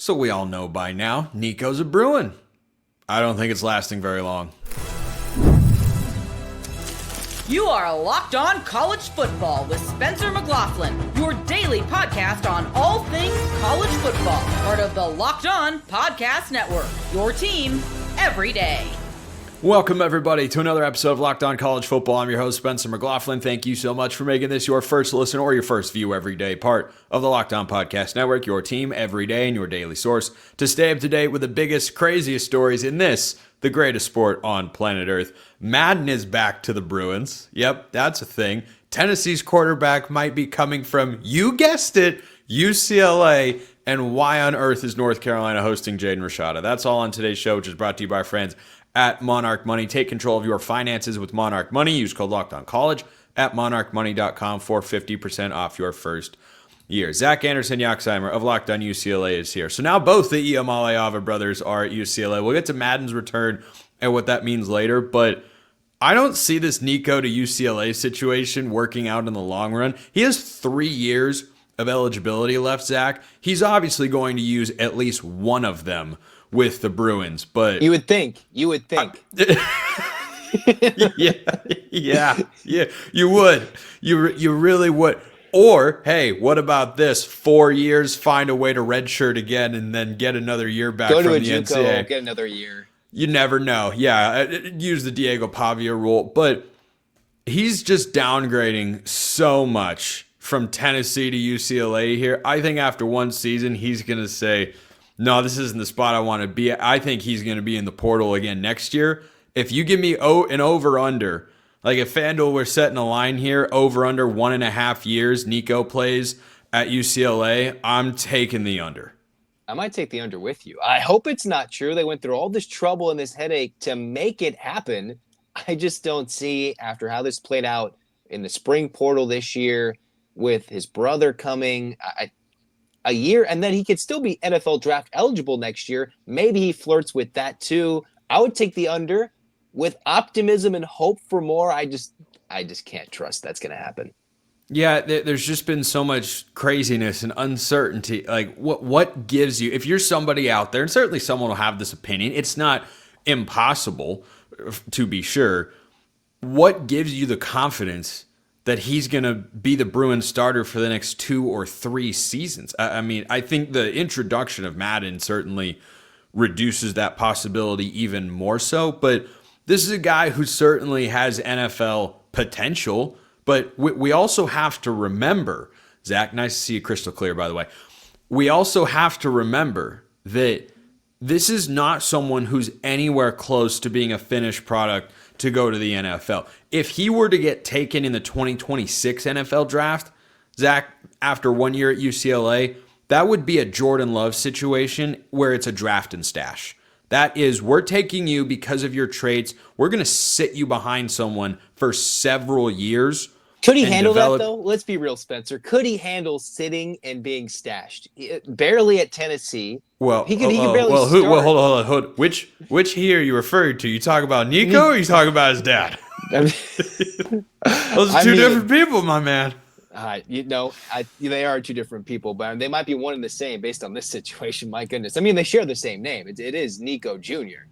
So we all know by now, Nico's a Bruin. I don't think it's lasting very long. You are Locked On College Football with Spencer McLauglin, your daily podcast on all things college football. Part of the Locked On Podcast Network, your team every day. Welcome, everybody, to another episode of Locked On College Football. I'm your host, Spencer McLauglin. Thank you so much for making this your first listen or your first view every day. Part of the Locked On Podcast Network, your team every day and your daily source to stay up to date with the biggest, craziest stories in this, the greatest sport on planet Earth. Madden is back to the Bruins. Yep, that's a thing. Tennessee's quarterback might be coming from, you guessed it, UCLA. And why on earth is North Carolina hosting Jaden Rashada? That's all on today's show, which is brought to you by our friends at Monarch Money. Take control of your finances with Monarch Money. Use code LOCKEDONCollege at monarchmoney.com for 50% off your first year. Zach Anderson-Yoxsimer of Locked On UCLA is here. So now both the Iamaleava brothers are at UCLA. We'll get to Madden's return and what that means later, but I don't see this Nico to UCLA situation working out in the long run. He has 3 years of eligibility left, Zach. He's obviously going to use at least one of them with the Bruins, but you would think. Yeah, you would. You really would. Or, hey, what about this? 4 years, find a way to redshirt again, and then get another year back Go from to a the JUCO, NCAA. get another year. You never know. Yeah, use the Diego Pavia rule, but he's just downgrading so much from Tennessee to UCLA here. I think after one season, he's going to say, no, this isn't the spot I want to be at. I think he's going to be in the portal again next year. If you give me an over-under, like if FanDuel were setting a line here, over-under 1.5 years Nico plays at UCLA, I'm taking the under. I might take the under with you. I hope it's not true. They went through all this trouble and this headache to make it happen. I just don't see, after how this played out in the spring portal this year with his brother coming, a year, and then he could still be NFL draft eligible next year. Maybe he flirts with that too. I would take the under with optimism and hope for more. I just can't trust that's going to happen. Yeah, there's just been so much craziness and uncertainty. Like, what gives you, if you're somebody out there, and certainly someone will have this opinion, it's not impossible to be sure, what gives you the confidence that he's going to be the Bruins starter for the next 2 or 3 seasons? I mean, I think the introduction of Madden certainly reduces that possibility even more so, but this is a guy who certainly has NFL potential, but we also have to remember, Zach, nice to see you crystal clear, by the way. We also have to remember that this is not someone who's anywhere close to being a finished product to go to the NFL. If he were to get taken in the 2026 NFL draft, Zach, after 1 year at UCLA, that would be a Jordan Love situation where it's a draft and stash. That is, we're taking you because of your traits. We're going to sit you behind someone for several years. Could he handle that, though? Let's be real, Spencer. Could he handle sitting and being stashed? Barely at Tennessee. Well, he could barely start. Hold on. Which he are you referring to? You talk about Nico or you talk about his dad? Those are two different people, my man. They are two different people, but they might be one and the same based on this situation. My goodness. I mean, they share the same name. It is Nico Jr.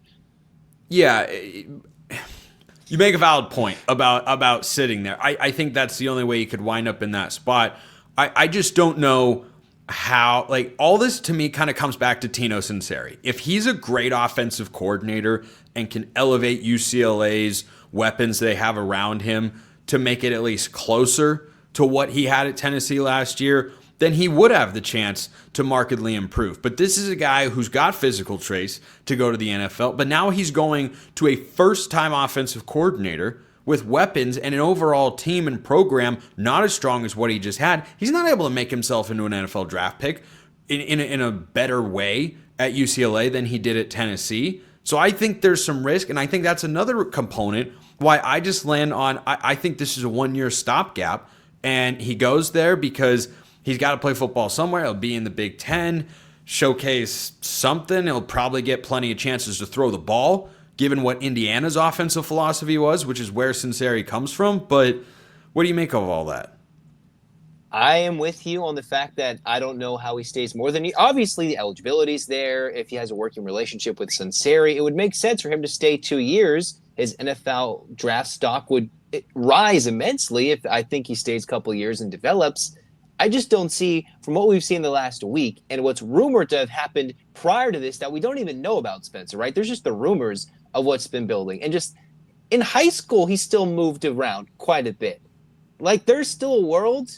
Yeah. You make a valid point about sitting there. I think that's the only way you could wind up in that spot. I just don't know how, like, all this to me kind of comes back to Tino Sunseri. If he's a great offensive coordinator and can elevate UCLA's weapons they have around him to make it at least closer to what he had at Tennessee last year, then he would have the chance to markedly improve. But this is a guy who's got physical traits to go to the NFL, but now he's going to a first-time offensive coordinator with weapons and an overall team and program not as strong as what he just had. He's not able to make himself into an NFL draft pick in a better way at UCLA than he did at Tennessee. So I think there's some risk, and I think that's another component why I just land on, I think this is a 1-year stopgap, and he goes there because he's got to play football somewhere. He'll be in the Big Ten, showcase something. He'll probably get plenty of chances to throw the ball, given what Indiana's offensive philosophy was, which is where Sunseri comes from. But what do you make of all that? I am with you on the fact that I don't know how he stays more than obviously the eligibility's there. If he has a working relationship with Sunseri, it would make sense for him to stay 2 years. His NFL draft stock would rise immensely if I think he stays a couple years and develops. I just don't see, from what we've seen the last week and what's rumored to have happened prior to this, that we don't even know about Spencer, right? There's just the rumors of what's been building. And just in high school, he still moved around quite a bit. Like, there's still a world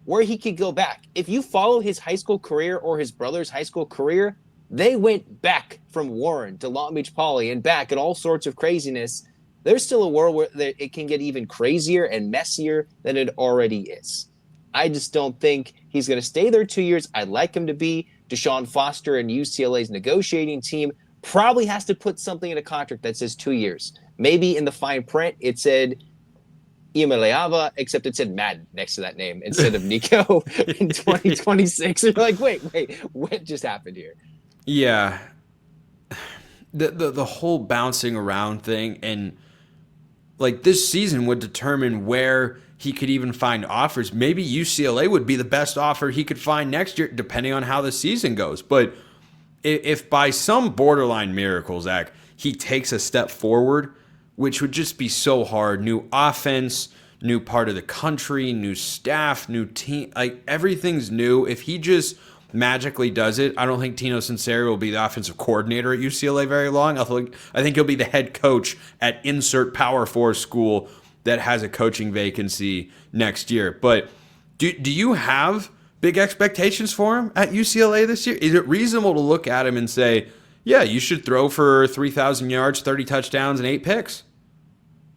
where he could go back. If you follow his high school career or his brother's high school career, they went back from Warren to Long Beach Poly and back and all sorts of craziness. There's still a world where it can get even crazier and messier than it already is. I just don't think he's going to stay there 2 years. I'd like him to be. Deshaun Foster and UCLA's negotiating team probably has to put something in a contract that says 2 years. Maybe in the fine print it said Iamaleava, except it said Madden next to that name instead of Nico in 2026. You're like, wait, what just happened here? Yeah. The whole bouncing around thing, and like this season would determine where he could even find offers. Maybe UCLA would be the best offer he could find next year, depending on how the season goes. But if by some borderline miracle, Zach, he takes a step forward, which would just be so hard. New offense, new part of the country, new staff, new team. Like, everything's new. If he just magically does it, I don't think Tino Sunseri will be the offensive coordinator at UCLA very long. I think he'll be the head coach at insert Power 4 school that has a coaching vacancy next year. But do you have big expectations for him at UCLA this year? Is it reasonable to look at him and say, yeah, you should throw for 3,000 yards, 30 touchdowns, and 8 picks?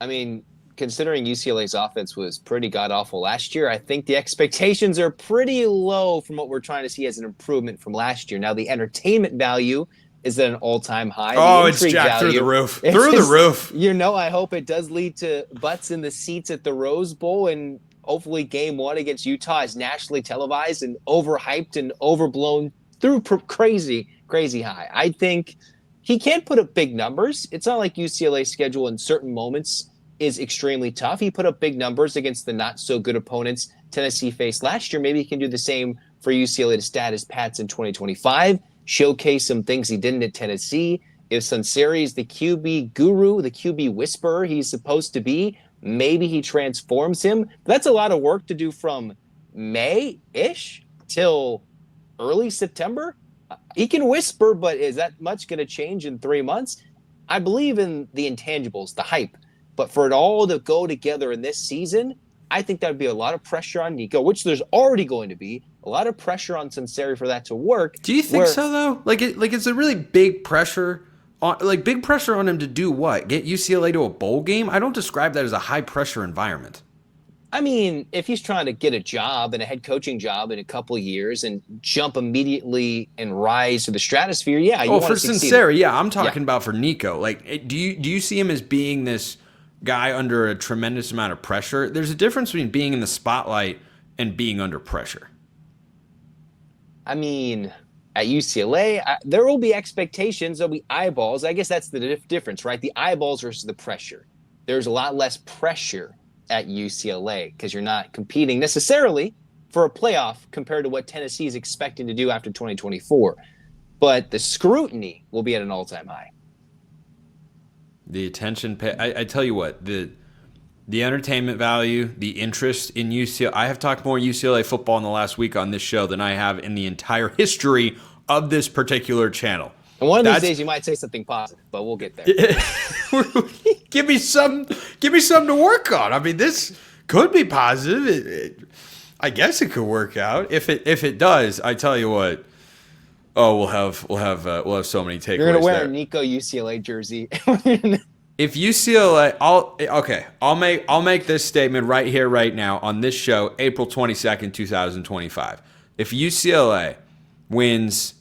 I mean, considering UCLA's offense was pretty god-awful last year, I think the expectations are pretty low from what we're trying to see as an improvement from last year. Now, the entertainment value is at an all-time high. Oh, it's jacked through the roof. Through the roof. You know, I hope it does lead to butts in the seats at the Rose Bowl, and hopefully game 1 against Utah is nationally televised and overhyped and overblown through crazy high. I think he can't put up big numbers. It's not like UCLA's schedule in certain moments is extremely tough. He put up big numbers against the not-so-good opponents Tennessee faced last year. Maybe he can do the same for UCLA to stat his Pats in 2025, showcase some things he didn't at Tennessee. If Sunseri is the QB guru, the QB whisperer he's supposed to be, maybe he transforms him. That's a lot of work to do from May-ish till early September. He can whisper, but is that much going to change in 3 months? I believe in the intangibles, the hype. But for it all to go together in this season, I think that would be a lot of pressure on Nico, which there's already going to be a lot of pressure on Sunseri for that to work. Do you think so, though? Like it's a really big pressure on him to do what? Get UCLA to a bowl game? I don't describe that as a high-pressure environment. I mean, if he's trying to get a job and a head coaching job in a couple of years and jump immediately and rise to the stratosphere, yeah. You for Sunseri, yeah. I'm talking about for Nico. Like, do you see him as being this guy under a tremendous amount of pressure? There's a difference between being in the spotlight and being under pressure. I mean, at UCLA, there will be expectations. There'll be eyeballs. I guess that's the difference, right? The eyeballs versus the pressure. There's a lot less pressure at UCLA because you're not competing necessarily for a playoff compared to what Tennessee is expecting to do after 2024. But the scrutiny will be at an all-time high. The attention pay. I tell you what, the entertainment value, the interest in UCLA. I have talked more UCLA football in the last week on this show than I have in the entire history of this particular channel. And one of these days you might say something positive, but we'll get there. Give me something to work on. I mean, this could be positive. I guess it could work out. If it does, I tell you what. Oh, we'll have so many takeaways. You're gonna wear a Nico UCLA jersey. If UCLA, I'll make this statement right here, right now on this show, April 22nd, 2025. If UCLA wins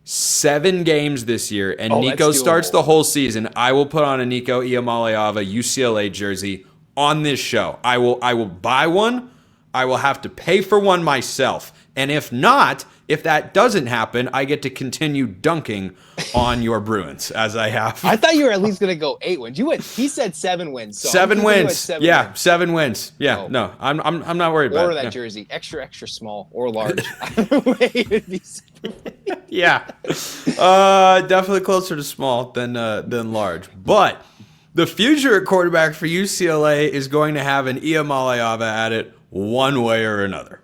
7 games this year and Nico starts the whole season, I will put on a Nico Iamaleava UCLA jersey on this show. I will buy one. I will have to pay for one myself. And if not, If that doesn't happen, I get to continue dunking on your Bruins as I have. I thought you were at least going to go 8 wins. He said 7 wins. So 7 wins. 7 wins. 7 wins. Yeah. Oh. No, I'm not worried about it. Or that jersey, extra small or large. Yeah. Definitely closer to small than large. But the future at quarterback for UCLA is going to have an Iamaleava at it one way or another.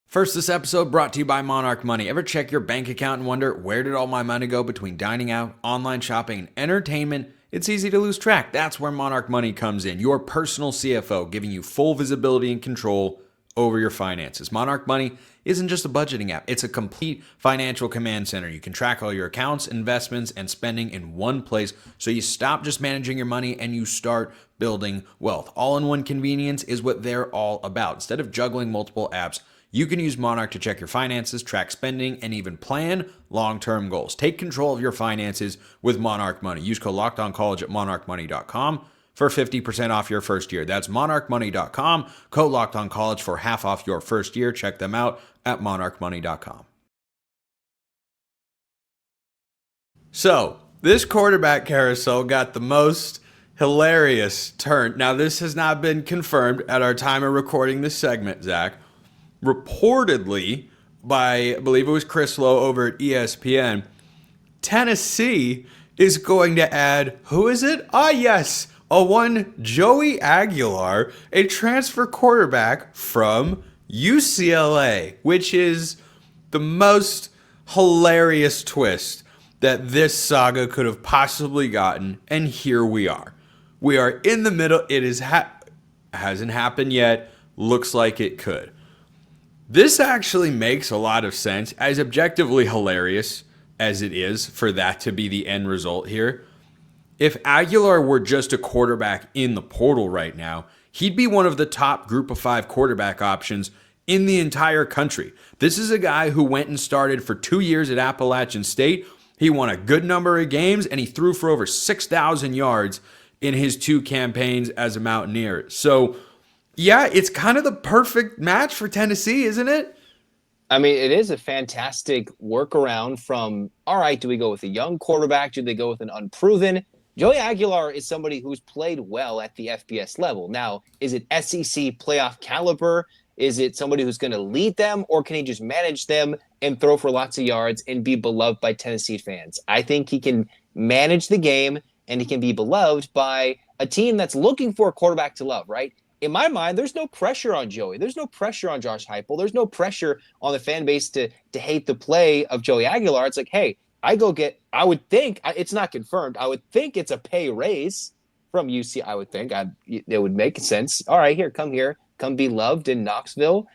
First, this episode brought to you by Monarch Money. Ever check your bank account and wonder, where did all my money go between dining out, online shopping, and entertainment? It's easy to lose track. That's where Monarch Money comes in, your personal CFO, giving you full visibility and control over your finances. Monarch Money isn't just a budgeting app. It's a complete financial command center. You can track all your accounts, investments, and spending in one place, so you stop just managing your money and you start building wealth. All-in-one convenience is what they're all about. Instead of juggling multiple apps, you can use Monarch to check your finances, track spending, and even plan long-term goals. Take control of your finances with Monarch Money. Use code LOCKEDONCollege at monarchmoney.com for 50% off your first year. That's monarchmoney.com, code LOCKEDONCollege for half off your first year. Check them out at monarchmoney.com. So, this quarterback carousel got the most hilarious turn. Now, this has not been confirmed at our time of recording this segment, Zach. Reportedly by, I believe it was Chris Lowe over at ESPN, Tennessee is going to add, who is it? Yes, Joey Aguilar, a transfer quarterback from UCLA, which is the most hilarious twist that this saga could have possibly gotten, and here we are. We are in the middle. It hasn't happened yet. Looks like it could. This actually makes a lot of sense, as objectively hilarious as it is for that to be the end result here. If Aguilar were just a quarterback in the portal right now, he'd be one of the top group of 5 quarterback options in the entire country. This is a guy who went and started for 2 years at Appalachian State. He won a good number of games, and he threw for over 6,000 yards in his 2 campaigns as a Mountaineer. So, yeah, it's kind of the perfect match for Tennessee, isn't it? I mean, it is a fantastic workaround from, all right, do we go with a young quarterback? Do they go with an unproven? Joey Aguilar is somebody who's played well at the FBS level. Now, is it SEC playoff caliber? Is it somebody who's going to lead them, or can he just manage them and throw for lots of yards and be beloved by Tennessee fans? I think he can manage the game, and he can be beloved by a team that's looking for a quarterback to love, right? In my mind, there's no pressure on Joey. There's no pressure on Josh Heupel. There's no pressure on the fan base to hate the play of Joey Aguilar. It's like, hey, I would think, it's not confirmed, I would think it's a pay raise from UC. I would think it would make sense. All right, come be loved in Knoxville.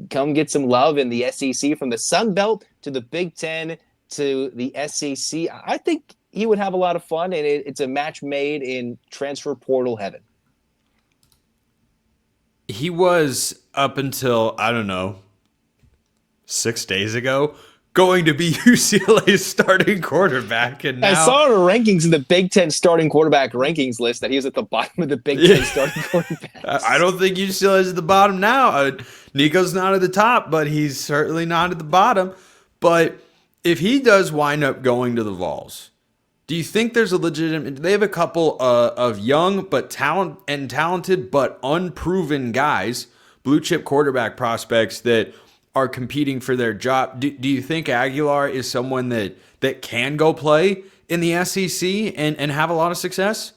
Come get some love in the SEC, from the Sun Belt to the Big Ten to the SEC. I think he would have a lot of fun, and it's a match made in transfer portal heaven. He was, up until, 6 days ago, going to be UCLA's starting quarterback. And now, I saw the rankings in the Big Ten starting quarterback rankings list that he was at the bottom of the Big Ten starting quarterbacks. I don't think UCLA is at the bottom now. Nico's not at the top, but he's certainly not at the bottom. But if he does wind up going to the Vols, do you think there's a legitimate? They have a couple of young but talented but unproven guys, blue chip quarterback prospects that are competing for their job. Do you think Aguilar is someone that can go play in the SEC and have a lot of success?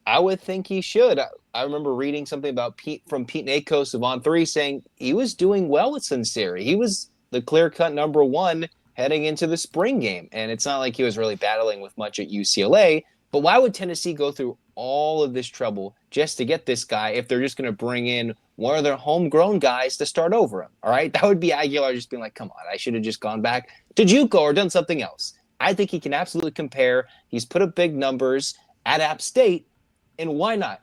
I would think he should. I remember reading something about Pete Nakos of On3 saying he was doing well at Cincinnati. He was the clear-cut number 1 heading into the spring game. And it's not like he was really battling with much at UCLA. But why would Tennessee go through all of this trouble just to get this guy if they're just going to bring in one of their homegrown guys to start over him? All right, that would be Aguilar just being like, come on, I should have just gone back to JUCO or done something else. I think he can absolutely compare. He's put up big numbers at App State, and why not?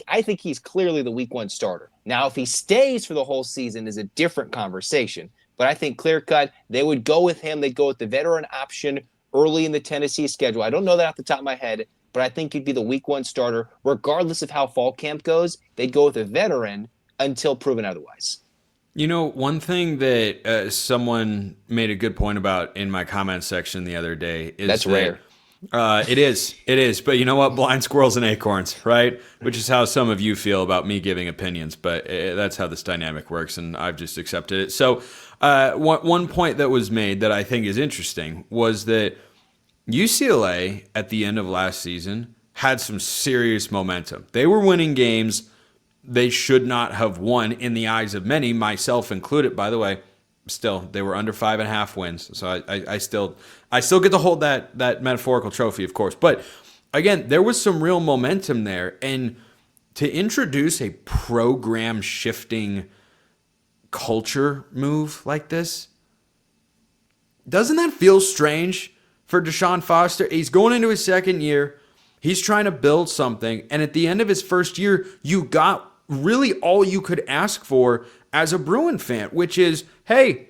I think he's clearly the week 1 starter. Now, if he stays for the whole season is a different conversation. But I think clear-cut, they would go with him. They'd go with the veteran option early in the Tennessee schedule. I don't know that off the top of my head, but I think he'd be the week 1 starter. Regardless of how fall camp goes, they'd go with a veteran until proven otherwise. One thing that someone made a good point about in my comment section the other day is that's rare. It is. But you know what? Blind squirrels and acorns, right? Which is how some of you feel about me giving opinions. But that's how this dynamic works, and I've just accepted it. So one point that was made that I think is interesting was that UCLA at the end of last season had some serious momentum. They were winning games they should not have won in the eyes of many, myself included, by the way. Still, they were under 5.5 wins. So I still get to hold that metaphorical trophy, of course. But again, there was some real momentum there. And to introduce a program shifting culture move like this, doesn't that feel strange for Deshaun Foster? He's going into his second year. He's trying to build something. And at the end of his first year, you got really all you could ask for as a Bruin fan, which is, hey,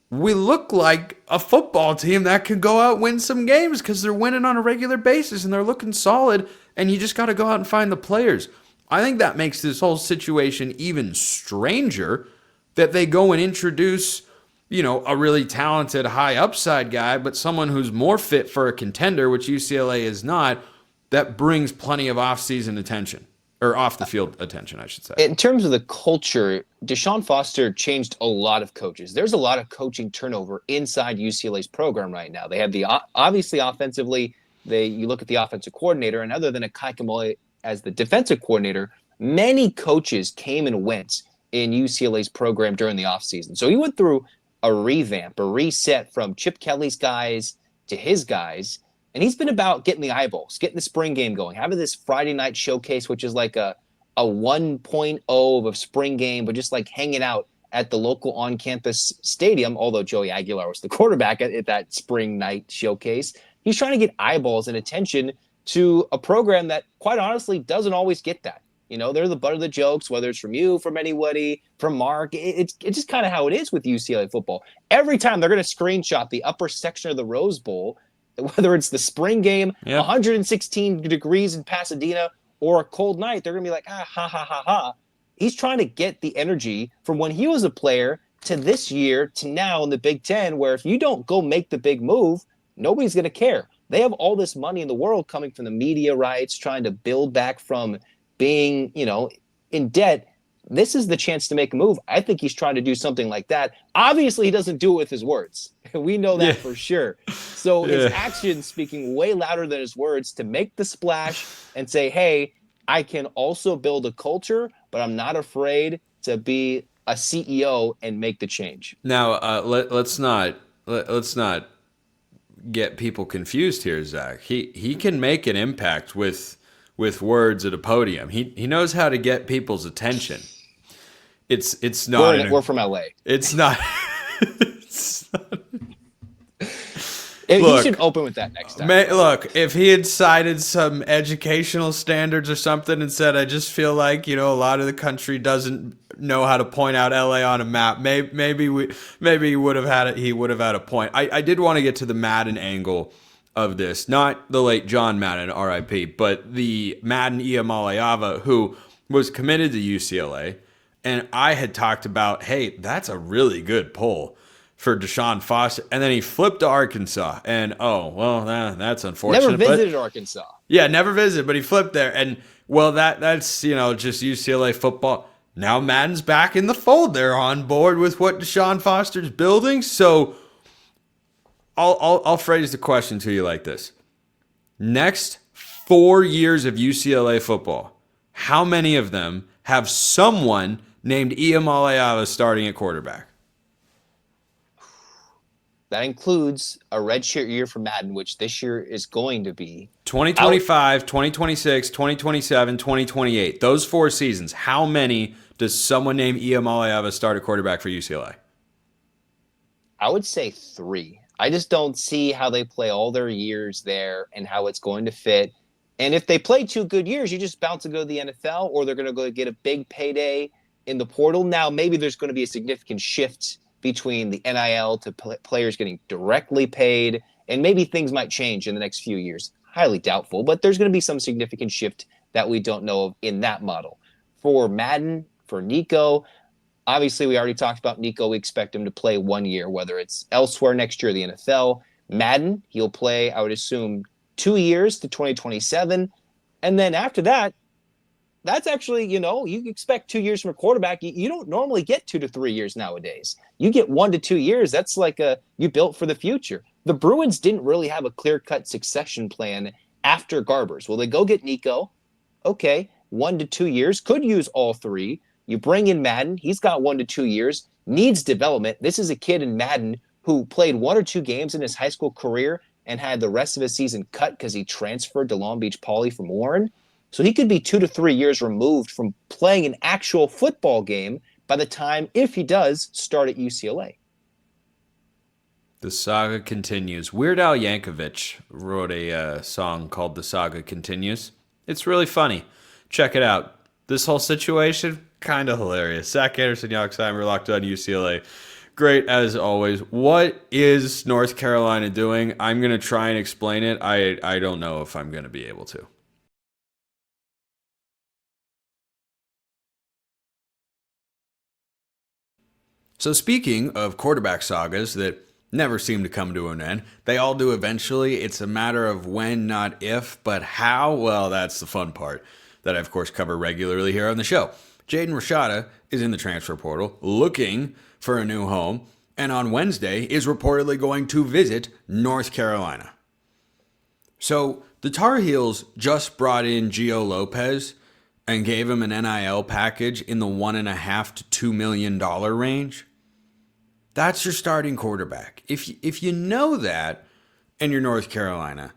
we look like a football team that can go out and win some games because they're winning on a regular basis and they're looking solid, and you just got to go out and find the players. I think that makes this whole situation even stranger that they go and introduce, a really talented high upside guy, but someone who's more fit for a contender, which UCLA is not, that brings plenty of off-season attention. Or off the field attention, I should say. In terms of the culture, Deshaun Foster changed a lot of coaches. There's a lot of coaching turnover inside UCLA's program right now. They have obviously offensively, you look at the offensive coordinator, and other than Akai Kamole as the defensive coordinator, many coaches came and went in UCLA's program during the offseason. So he went through a revamp, a reset from Chip Kelly's guys to his guys. And he's been about getting the eyeballs, getting the spring game going, having this Friday night showcase, which is like a 1.0 of a spring game, but just like hanging out at the local on-campus stadium, although Joey Aguilar was the quarterback at that spring night showcase. He's trying to get eyeballs and attention to a program that, quite honestly, doesn't always get that. They're the butt of the jokes, whether it's from you, from anybody, from Mark. It's just kind of how it is with UCLA football. Every time they're going to screenshot the upper section of the Rose Bowl, whether it's the spring game, 116 degrees in Pasadena, or a cold night, they're going to be like, ha, ha, ha, ha. He's trying to get the energy from when he was a player to this year to now in the Big Ten, where if you don't go make the big move, nobody's going to care. They have all this money in the world coming from the media rights, trying to build back from being, in debt. This is the chance to make a move. I think he's trying to do something like that. Obviously, he doesn't do it with his words. We know that for sure. So his actions speaking way louder than his words to make the splash and say, hey, I can also build a culture, but I'm not afraid to be a CEO and make the change. Now, let's not get people confused here, Zach. He can make an impact with words at a podium. He knows how to get people's attention. It's not. We're from LA. It's not. He should open with that next time. Look, if he had cited some educational standards or something and said, I just feel like, a lot of the country doesn't know how to point out LA on a map, maybe he would have had a point. I did want to get to the Madden angle of this, not the late John Madden, RIP, but the Madden Iamaleava, who was committed to UCLA. And I had talked about, hey, that's a really good pull for Deshaun Foster. And then he flipped to Arkansas. And, that's unfortunate. Never visited Arkansas. Yeah, never visited, but he flipped there. And, that's, just UCLA football. Now Madden's back in the fold. They're on board with what Deshaun Foster's building. So I'll phrase the question to you like this. Next 4 years of UCLA football, how many of them have someone named Iamaleava starting at quarterback? That includes a redshirt year for Madden, which this year is going to be 2025, 2026, 2027, 2028. Those 4 seasons, how many does someone named Iamaleava start at quarterback for UCLA? I would say 3. I just don't see how they play all their years there and how it's going to fit. And if they play 2 good years, you just bounce and go to the NFL, or they're going to go get a big payday in the portal. Now, maybe there's going to be a significant shift between the NIL to players getting directly paid, and maybe things might change in the next few years. Highly doubtful, but there's going to be some significant shift that we don't know of in that model. For Madden, for Nico, Obviously, we already talked about Nico. We expect him to play 1 year, whether it's elsewhere next year, the NFL. Madden, he'll play, I would assume, 2 years to 2027. And then after that, that's actually, you expect 2 years from a quarterback. You don't normally get 2 to 3 years nowadays. You get 1 to 2 years. That's like you built for the future. The Bruins didn't really have a clear-cut succession plan after Garbers. Well, they go get Nico. Okay, 1 to 2 years. Could use all 3. You bring in Madden. He's got 1 to 2 years. Needs development. This is a kid in Madden who played 1 or 2 games in his high school career and had the rest of his season cut because he transferred to Long Beach Poly from Warren. So he could be 2 to 3 years removed from playing an actual football game by the time, if he does, start at UCLA. The saga continues. Weird Al Yankovic wrote a song called The Saga Continues. It's really funny. Check it out. This whole situation, kind of hilarious. Zach Anderson-Yoxsimer, locked on UCLA. Great as always. What is North Carolina doing? I'm going to try and explain it. I don't know if I'm going to be able to. So speaking of quarterback sagas that never seem to come to an end, they all do eventually. It's a matter of when, not if, but how. Well, that's the fun part that I, of course, cover regularly here on the show. Jaden Rashada is in the transfer portal looking for a new home, and on Wednesday is reportedly going to visit North Carolina. So the Tar Heels just brought in Gio Lopez and gave him an NIL package in the $1.5 to $2 million range. That's your starting quarterback. If you know that and you're North Carolina,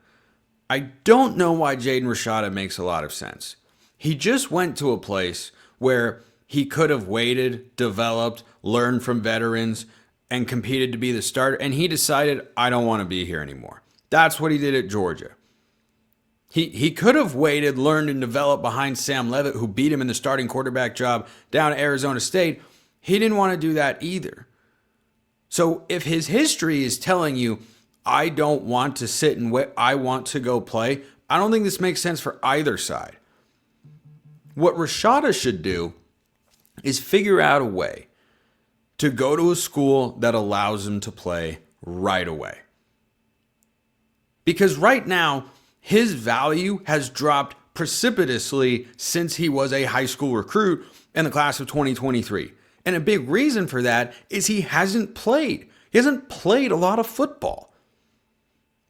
I don't know why Jaden Rashada makes a lot of sense. He just went to a place where he could have waited, developed, learned from veterans, and competed to be the starter, and he decided, I don't want to be here anymore. That's what he did at Georgia. He could have waited, learned, and developed behind Sam Leavitt, who beat him in the starting quarterback job down at Arizona State. He didn't want to do that either. So if his history is telling you, I don't want to sit and wait, I want to go play, I don't think this makes sense for either side. What Rashada should do is figure out a way to go to a school that allows him to play right away. Because right now, his value has dropped precipitously since he was a high school recruit in the class of 2023. And a big reason for that is he hasn't played. He hasn't played a lot of football.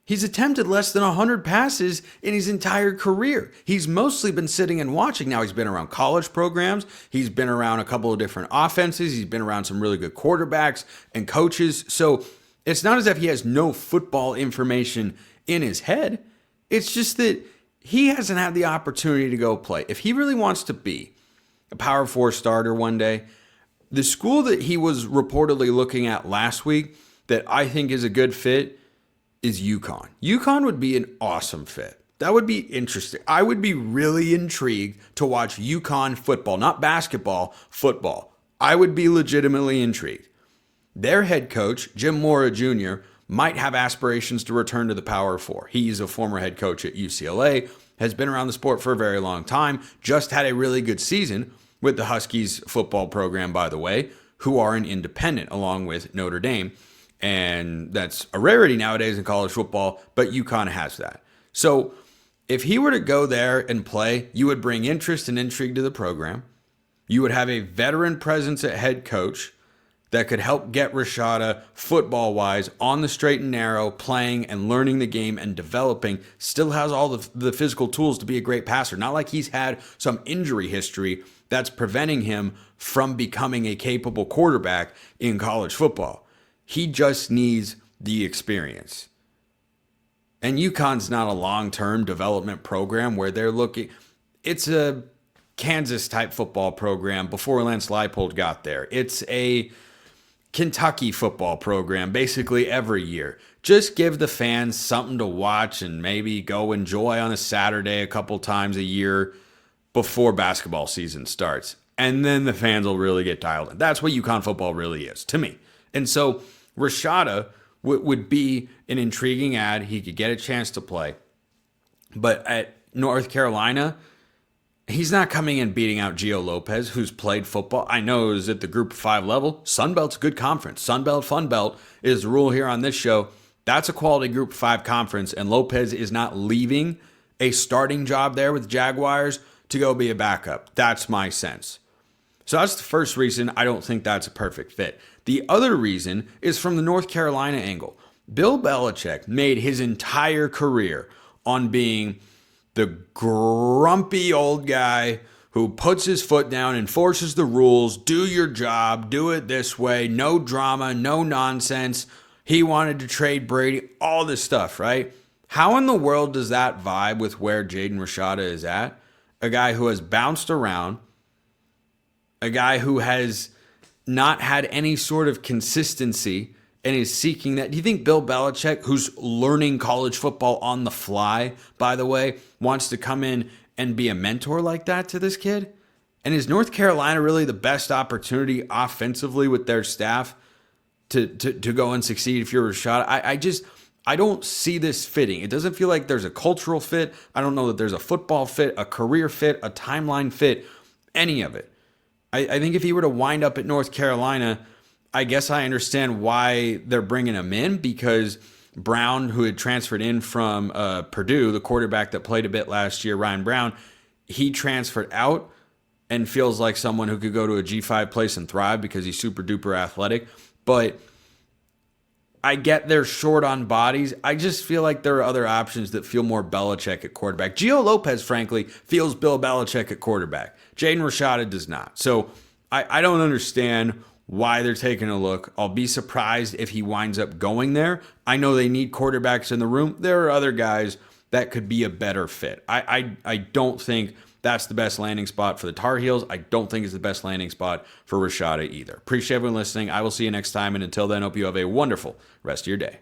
He's attempted less than 100 passes in his entire career. He's mostly been sitting and watching. Now he's been around college programs. He's been around a couple of different offenses. He's been around some really good quarterbacks and coaches. So it's not as if he has no football information in his head. It's just that he hasn't had the opportunity to go play. If he really wants to be a Power 4 starter one day, the school that he was reportedly looking at last week that I think is a good fit is UConn. UConn would be an awesome fit. That would be interesting. I would be really intrigued to watch UConn football, not basketball, football. I would be legitimately intrigued. Their head coach, Jim Mora Jr., might have aspirations to return to the Power 4. He's a former head coach at UCLA, has been around the sport for a very long time, just had a really good season with the Huskies football program, by the way, who are an independent along with Notre Dame. And that's a rarity nowadays in college football, but UConn has that. So if he were to go there and play, you would bring interest and intrigue to the program. You would have a veteran presence at head coach that could help get Rashada football-wise on the straight and narrow, playing and learning the game and developing, still has all the physical tools to be a great passer. Not like he's had some injury history that's preventing him from becoming a capable quarterback in college football. He just needs the experience. And UConn's not a long-term development program where they're looking. It's a Kansas-type football program before Lance Leipold got there. It's a Kentucky football program basically every year. Just give the fans something to watch and maybe go enjoy on a Saturday a couple times a year before basketball season starts. And then the fans will really get dialed in. That's what UConn football really is to me. And so Rashada would be an intriguing ad. He could get a chance to play. But at North Carolina, He's not coming in beating out Gio Lopez, who's played football. I know is at the Group of 5 level. Sunbelt's a good conference. Sunbelt, Funbelt is the rule here on this show. That's a quality Group of 5 conference, and Lopez is not leaving a starting job there with Jaguars to go be a backup. That's my sense. So that's the first reason I don't think that's a perfect fit. The other reason is from the North Carolina angle. Bill Belichick made his entire career on being the grumpy old guy who puts his foot down, enforces the rules, do your job, do it this way, no drama, no nonsense. He wanted to trade Brady, all this stuff, right? How in the world does that vibe with where Jaden Rashada is at? A guy who has bounced around, a guy who has not had any sort of consistency and is seeking that. Do you think Bill Belichick, who's learning college football on the fly, by the way, wants to come in and be a mentor like that to this kid? And is North Carolina really the best opportunity offensively with their staff to go and succeed if you're Rashada? I don't see this fitting. It doesn't feel like there's a cultural fit. I don't know that there's a football fit, a career fit, a timeline fit, any of it. I think if he were to wind up at North Carolina, I guess I understand why they're bringing him in, because Brown, who had transferred in from Purdue, the quarterback that played a bit last year, Ryan Brown, he transferred out and feels like someone who could go to a G5 place and thrive because he's super duper athletic. But I get they're short on bodies. I just feel like there are other options that feel more Belichick at quarterback. Gio Lopez, frankly, feels Bill Belichick at quarterback. Jaden Rashada does not. So I don't understand why they're taking a look. I'll be surprised if he winds up going there. I know they need quarterbacks in the room. There are other guys that could be a better fit. I don't think that's the best landing spot for the Tar Heels. I don't think it's the best landing spot for Rashada either. Appreciate everyone listening. I will see you next time. And until then, hope you have a wonderful rest of your day.